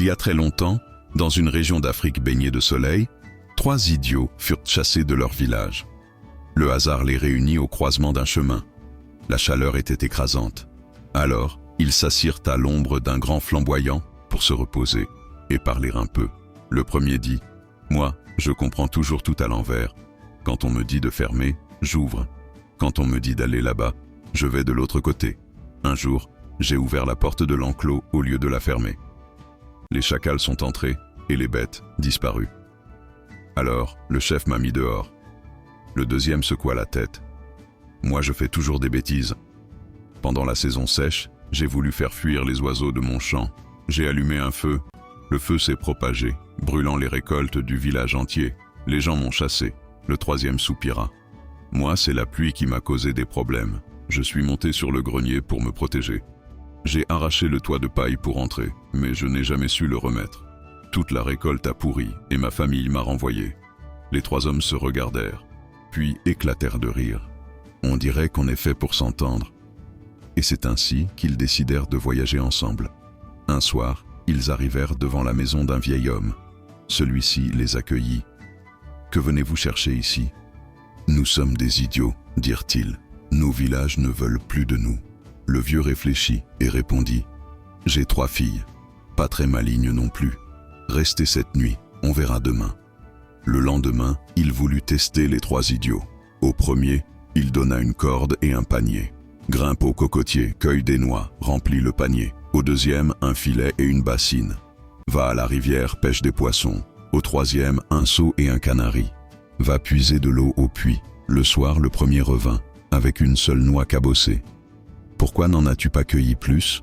Il y a très longtemps, dans une région d'Afrique baignée de soleil, 3 idiots furent chassés de leur village. Le hasard les réunit au croisement d'un chemin. La chaleur était écrasante. Alors, ils s'assirent à l'ombre d'un grand flamboyant pour se reposer et parler un peu. Le premier dit « Moi, je comprends toujours tout à l'envers. Quand on me dit de fermer, j'ouvre. Quand on me dit d'aller là-bas, je vais de l'autre côté. Un jour, j'ai ouvert la porte de l'enclos au lieu de la fermer. Les chacals sont entrés et les bêtes disparues. Alors, le chef m'a mis dehors. Le deuxième secoua la tête. Moi, je fais toujours des bêtises. Pendant la saison sèche, j'ai voulu faire fuir les oiseaux de mon champ. J'ai allumé un feu. Le feu s'est propagé, brûlant les récoltes du village entier. Les gens m'ont chassé. Le troisième soupira. Moi, c'est la pluie qui m'a causé des problèmes. Je suis monté sur le grenier pour me protéger. J'ai arraché le toit de paille pour entrer, mais je n'ai jamais su le remettre. Toute la récolte a pourri et ma famille m'a renvoyé. Les 3 hommes se regardèrent, puis éclatèrent de rire. On dirait qu'on est fait pour s'entendre. Et c'est ainsi qu'ils décidèrent de voyager ensemble. Un soir, ils arrivèrent devant la maison d'un vieil homme. Celui-ci les accueillit. « Que venez-vous chercher ici ?»« Nous sommes des idiots, dirent-ils. Nos villages ne veulent plus de nous. » Le vieux réfléchit et répondit « J'ai 3 filles, pas très malignes non plus. Restez cette nuit, on verra demain. » Le lendemain, il voulut tester les 3 idiots. Au premier, il donna une corde et un panier. Grimpe au cocotier, cueille des noix, remplit le panier. Au deuxième, un filet et une bassine. Va à la rivière, pêche des poissons. Au troisième, un seau et un canari. Va puiser de l'eau au puits. Le soir, le premier revint, avec une seule noix cabossée. « Pourquoi n'en as-tu pas cueilli plus ?»«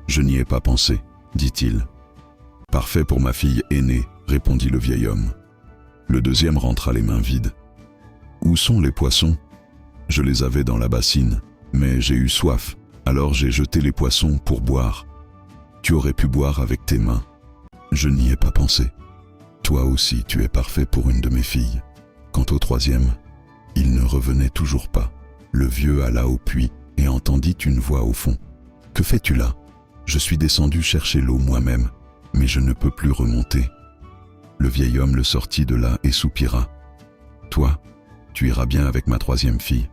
Je n'y ai pas pensé, dit-il. »« Parfait pour ma fille aînée, répondit le vieil homme. Le deuxième rentra les mains vides. « Où sont les poissons ? Je les avais dans la bassine, mais j'ai eu soif, alors j'ai jeté les poissons pour boire. Tu aurais pu boire avec tes mains. Je n'y ai pas pensé. Toi aussi, tu es parfait pour une de mes filles. » Quant au troisième, il ne revenait toujours pas. Le vieux alla au puits et entendit une voix au fond. « Que fais-tu là ? Je suis descendu chercher l'eau moi-même, mais je ne peux plus remonter. » Le vieil homme le sortit de là et soupira. « Toi, tu iras bien avec ma 3e fille. »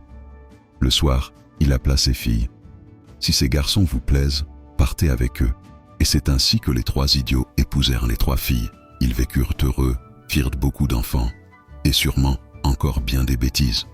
Le soir, il appela ses filles. « Si ces garçons vous plaisent, partez avec eux. » Et c'est ainsi que les 3 idiots épousèrent les 3 filles. Ils vécurent heureux, firent beaucoup d'enfants, et sûrement encore bien des bêtises.